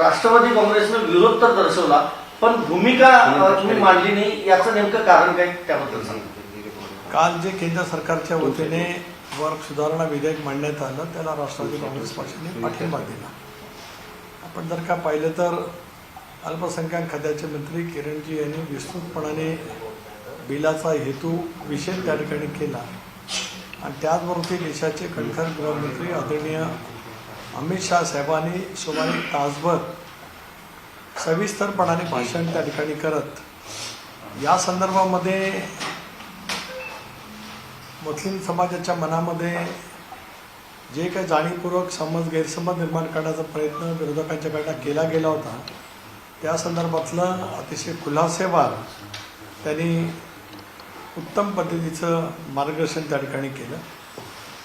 राष्ट्रवादी काँग्रेसने विरोध तर दर्शवला, पण भूमिका तुम्ही मांडली नाही, याचं नेमकं कारण काय त्याबद्दल सांगा. काल जे केंद्र सरकारच्या वतीने वर्ग सुधारणा विधेयक मांडण्यात आलं त्याला राष्ट्रवादी काँग्रेस पक्षाने पाठिंबा दिला. आपण जर का पाहिलं तर अल्पसंख्याक खात्याचे मंत्री किरणजी यांनी विस्तृतपणाने बिलाचा हेतू विषय त्या ठिकाणी केला आणि त्याचबरोबर देशाचे कणखर गृहमंत्री आदरणीय अमित शाह साहेबांनी सुमारे तासभर सविस्तरपणाने भाषण त्या ठिकाणी करत या संदर्भामध्ये मुस्लिम समाजाच्या मनामध्ये जे काही जाणीवपूर्वक गैरसमज निर्माण करण्याचा प्रयत्न विरोधकांच्याकडनं केला गेला होता त्या संदर्भातलं अतिशय खुलासेवार त्यांनी उत्तम पद्धतीचं मार्गदर्शन त्या ठिकाणी केलं.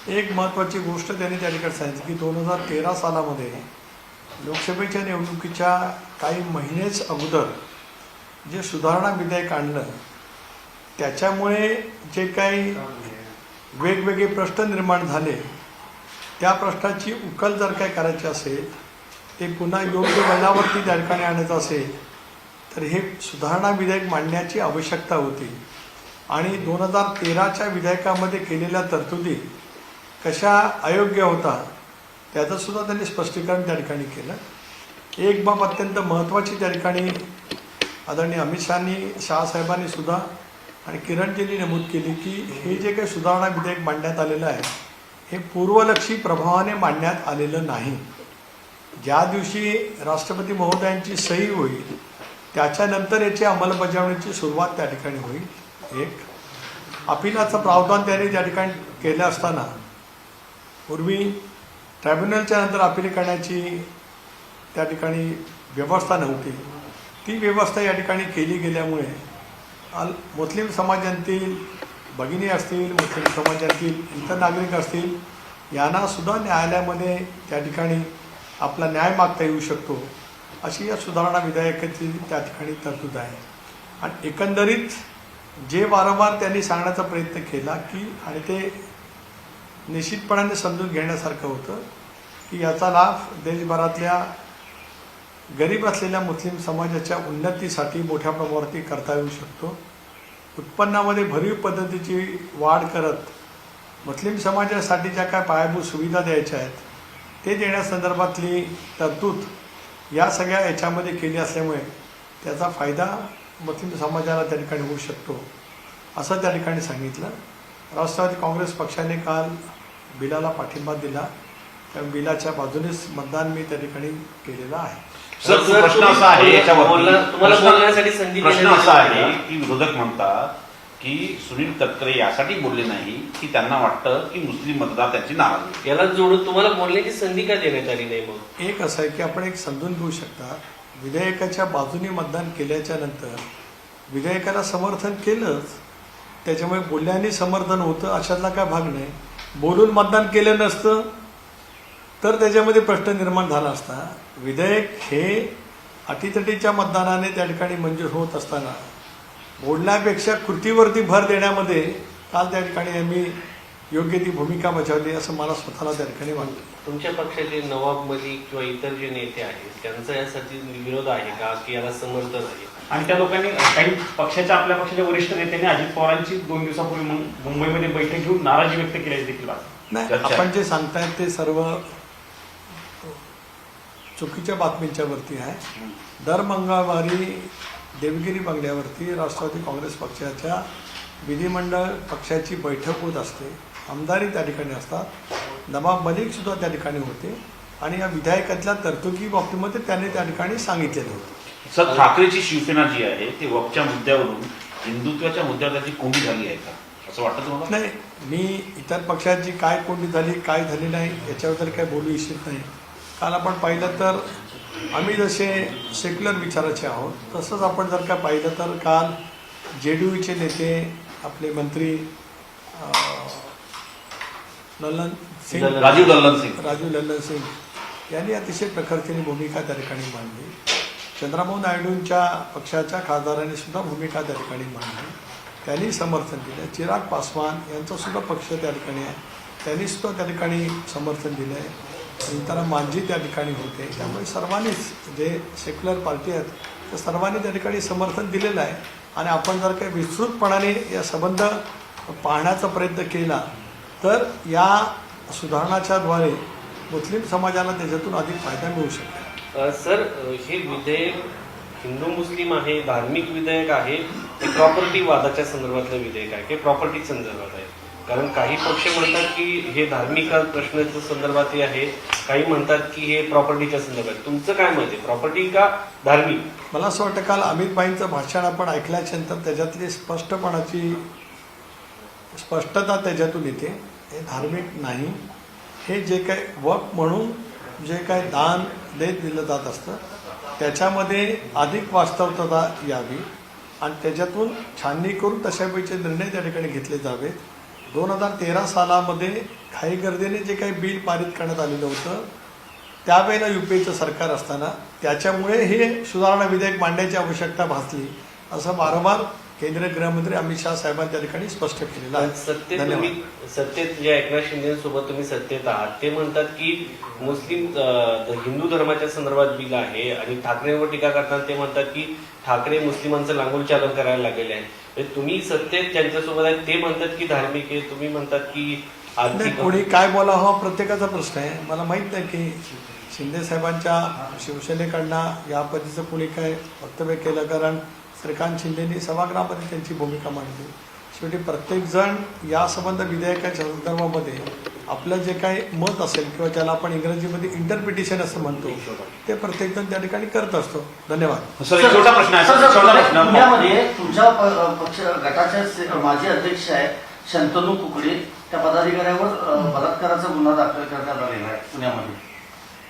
एक महत्त्वाची गोष्ट त्यांनी त्या ठिकाणी सांगितली की 2013 सालामध्ये लोकसभेच्या निवडणुकीच्या काही महिनेच अगोदर जे सुधारणा विधेयक आणलं त्याच्यामुळे जे काही वेगवेगळे प्रश्न निर्माण झाले त्या प्रश्नाची उकल जर काय करायची असेल ते पुन्हा योग्य वळणावरती त्या ठिकाणी आणायचं असेल तर हे सुधारणा विधेयक मांडण्याची आवश्यकता होती आणि 2013च्या विधेयकामध्ये केलेल्या तरतुदी कशा अयोग्य होता त्याचं सुद्धा त्यांनी स्पष्टीकरण त्या ठिकाणी केलं. एक बाब अत्यंत महत्त्वाची त्या ठिकाणी आदरणीय अमित शहासाहेबांनी सुद्धा आणि किरणजींनी नमूद केली की हे जे काही सुधारणा विधेयक मांडण्यात आलेलं आहे हे पूर्वलक्षी प्रभावाने मांडण्यात आलेलं नाही. ज्या दिवशी राष्ट्रपती महोदयांची सही होईल त्याच्यानंतर याची अंमलबजावणीची सुरुवात त्या ठिकाणी होईल. एक अपिलाचं प्रावधान त्यांनी त्या ठिकाणी केलं असताना पूर्वी ट्रायब्युनलच्या नंतर अपील करण्याची त्या ठिकाणी व्यवस्था नव्हती. ती व्यवस्था या ठिकाणी केली गेल्यामुळे मुस्लिम समाजातील भगिनी असतील, मुस्लिम समाजातील इतर नागरिक असतील यांना सुद्धा न्यायालयामध्ये त्या ठिकाणी आपला न्याय मागता येऊ शकतो अशी या सुधारणा विधेयकाची त्या ठिकाणी तरतूद आहे. आणि एकंदरीत जे वारंवार त्यांनी सांगण्याचा प्रयत्न केला की आणि ते निश्चितपणाने समजून घेण्यासारखं होतं की याचा लाभ देशभरातल्या गरीब असलेल्या मुस्लिम समाजाच्या उन्नतीसाठी मोठ्या प्रमाणावरती करता येऊ शकतो. उत्पन्नामध्ये भरीव पद्धतीची वाढ करत मुस्लिम समाजासाठी ज्या काय पायाभूत सुविधा द्यायच्या आहेत ते देण्यासंदर्भातली तरतूद या सगळ्या याच्यामध्ये केली असल्यामुळे त्याचा फायदा मुस्लिम समाजाला त्या ठिकाणी होऊ शकतो असं त्या ठिकाणी सांगितलं. राष्ट्रवादी काँग्रेस पक्षाने काल बिलाला पाठिंबा दिला. त्या बिलाच्या बाजूनेच मतदान मी त्या ठिकाणी केलेलं आहे. सर, प्रश्न असा आहे तुम्हाला बोलण्यासाठी संधी प्रश्न असा आहे की विरोधक म्हणतात की सुनील तटकरे यासाठी बोलले नाही की त्यांना वाटतं की मुस्लिम मतदार त्यांची नाराज. याला जोडून तुम्हाला बोलण्याची संधी का देण्यात आली नाही? मग एक असं आहे की आपण एक समजून घेऊ शकता विधेयकाच्या बाजूने मतदान केल्याच्या नंतर विधेयकाला समर्थन केलंच त्याच्यामुळे बोलल्याने समर्थन होतं अशातला काय भाग नाही. बोलून मतदान केलं नसतं तर त्याच्यामध्ये प्रश्न निर्माण झाला असता. विधेयक हे अटीतटीच्या मतदानाने त्या ठिकाणी मंजूर होत असताना बोलण्यापेक्षा कृतीवरती भर देण्यामध्ये काल त्या ठिकाणी आम्ही योग्य ती भूमिका बजावली असं मला स्वतःला त्या ठिकाणी वाटतं. तुमच्या पक्षाचे नवाब मलिक किंवा इतर जे नेते आहेत त्यांचा यासाठी विरोध आहे का की याला समर्थन आहे? आणि त्या लोकांनी काही आपल्या पक्षाच्या वरिष्ठ नेत्यांनी अजित पवारांची 2 दिवसापूर्वी मुंबईमध्ये बैठक घेऊन नाराजी व्यक्त केल्याची देखील नाही. आपण जे सांगतायत ते सर्व चुकीच्या बातमींच्या वरती आहे. दर मंगळवारी देवगिरी बंगल्यावरती राष्ट्रवादी काँग्रेस पक्षाच्या विधिमंडळ पक्षाची बैठक होत असते. आमदारही त्या ठिकाणी असतात. नवाब मलिक सुद्धा त्या ठिकाणी होते आणि या विधेयकातल्या तरतुदी बाबतीमध्ये त्यांनी त्या ठिकाणी सांगितलेलं होतं. सर, ठाकरेची शिवसेना जी आहे ते वक्फच्या मुद्द्यावरून हिंदुत्वाच्या मुद्द्यावर त्याची कोंडी झाली आहे का असं वाटतं तुम्हाला? नाही, मी इतर पक्षांची काय कोंडी झाली काय झाली नाही याच्याबद्दल काय बोलू इच्छित नाही. काल आपण पाहिलं तर आम्ही जसे सेक्युलर विचाराचे आहोत तसंच आपण जर का पाहिलं तर काल JDUचे नेते आपले मंत्री राजीव लल्लन सिंग यांनी अतिशय प्रखरतेने भूमिका त्या ठिकाणी मांडली. चंद्रबाबू नायडूंच्या पक्षाच्या खासदारांनी सुद्धा भूमिका त्या ठिकाणी मांडली. त्यांनी समर्थन दिलं. चिराग पासवान यांचा सुद्धा पक्ष त्या ठिकाणी आहे त्यांनी सुद्धा त्या ठिकाणी समर्थन दिलं आहे. सीताराम मांझी त्या ठिकाणी होते. त्यामुळे सर्वांनीच जे सेक्युलर पार्टी आहेत त्या सर्वांनी त्या ठिकाणी समर्थन दिलेलं आहे. आणि आपण जर काही विस्तृतपणाने या संबंध पाहण्याचा प्रयत्न केला तर या सुधारणाच्याद्वारे मुस्लिम समाजाला त्याच्यातून अधिक फायदा मिळू शकतो. सर, हे विधेयक हिंदू मुस्लिम आहे, धार्मिक विधेयक आहे, हे प्रॉपर्टी वादाच्या संदर्भातलं विधेयक आहे, हे प्रॉपर्टी संदर्भात आहे? कारण काही पक्ष म्हणतात की हे धार्मिक प्रश्नाच्या संदर्भात आहे, काही म्हणतात की हे प्रॉपर्टीच्या संदर्भात. तुमचं काय मत आहे, प्रॉपर्टी का धार्मिक? मला असं वाटतं काल अमित भाईंचं भाषण आपण ऐकल्याच्यानंतर त्याच्यातली स्पष्टता त्याच्यातून येते. हे धार्मिक नाही. हे जे काही वक्फ म्हणून जे काही दान देत दिलं जात असतं त्याच्यामध्ये अधिक वास्तवता यावी आणि त्याच्यातून छाननी करून तशापैकी निर्णय त्या ठिकाणी घेतले जावेत. 2013 सालामध्ये घाईगर्दीने जे काही बिल पारित करण्यात आलेलं होतं त्यावेळेला UPAचं सरकार असताना त्याच्यामुळे हे सुधारणा विधेयक मांडण्याची आवश्यकता भासली असं वारंवार केंद्रीय गृहमंत्री अमित शाह साहेबांनी त्या ठिकाणी स्पष्ट केलेलं आहे. सत्तेत जे एकनाथ शिंदेसोबत तुम्ही सत्तेत आहात ते म्हणतात की मुस्लिम हिंदू धर्माच्या संदर्भात बिल आहे आणि ठाकरेंवर टीका करताना ते म्हणतात की ठाकरे मुस्लिमांचं लांगुल चालन करायला लागलेले आहे. म्हणजे तुम्ही सत्तेत ज्यांच्यासोबत आहेत ते म्हणतात की धार्मिक आहे, तुम्ही म्हणतात की आर्थिक. कोणी काय बोलावं हा प्रत्येकाचा प्रश्न आहे. मला माहीत नाही की शिंदे साहेबांच्या शिवसेनेकडनं या पद्धतीचं कोणी काय वक्तव्य केलं, कारण श्रीकांत शिंदेनी सभागृहामध्ये त्यांची भूमिका मांडली. शेवटी प्रत्येकजण या संबंध विधेयकाच्या संदर्भामध्ये आपलं जे काही मत असेल किंवा ज्याला आपण इंग्रजीमध्ये इंटरप्रिटेशन असं म्हणतो ते प्रत्येकजण त्या ठिकाणी करत असतो. धन्यवाद. सर, एक छोटा प्रश्न आहे. सर, छोटा प्रश्न. पुण्यामध्ये तुमच्या पक्ष गटाचे माजी अध्यक्ष आहेत शंतनू कुकडे, त्या पदाधिकाऱ्यावर बलात्काराचा गुन्हा दाखल करण्यात आलेला आहे पुण्यामध्ये.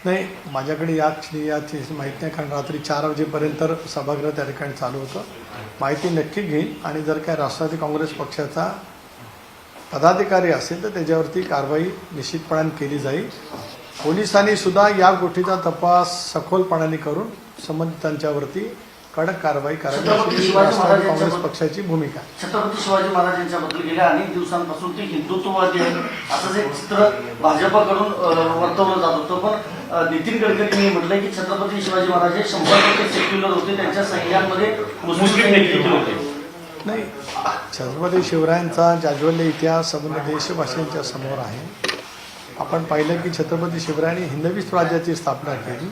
नाही, माझ्याकडे याची माहिती नाही, कारण रात्री 4 वाजेपर्यंत सभागृह त्या ठिकाणी चालू होतं. माहिती नक्की घेईन आणि जर काय राष्ट्रवादी काँग्रेस पक्षाचा पदाधिकारी असेल तर त्याच्यावरती कारवाई निश्चितपणाने केली जाईल. पोलिसांनी सुद्धा या गोष्टीचा तपास सखोलपणाने करून संबंधितांच्यावरती कडक कारवाई करावी अशी राष्ट्रवादी काँग्रेस पक्षाची भूमिका. छत्रपती शिवाजी महाराजांच्याबद्दल गेल्या अनेक दिवसांपासून ते हिंदुत्ववादी आहेत असं जे चित्र भाजपकडून वर्तवलं जात होतं, पण नितीन गडकरींनी म्हटलंय की छत्रपती शिवाजी महाराज हे 100% सेक्युलर होते, त्यांच्या सैन्यामध्ये मुस्लिम देखील होते. नाही, छत्रपती शिवरायांचा जाज्वल्य इतिहास संबंध देशवासियांच्या समोर आहे. आपण पाहिलं की छत्रपती शिवरायांनी हिंदवी स्वराज्याची स्थापना केली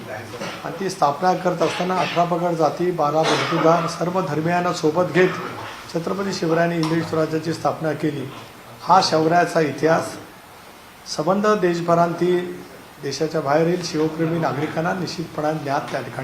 आणि ती स्थापना करत असताना 18 पगड जाती 12 बलुतेदार सर्व धर्मियांना सोबत घेत छत्रपती शिवरायांनी हिंदवी स्वराज्याची स्थापना केली. हा शौर्याचा इतिहास संबंध देशभरांतील देशाच्या बाहेरील शिवप्रेमी नागरिकांना निश्चितपणाने ज्ञात त्या ठिकाणी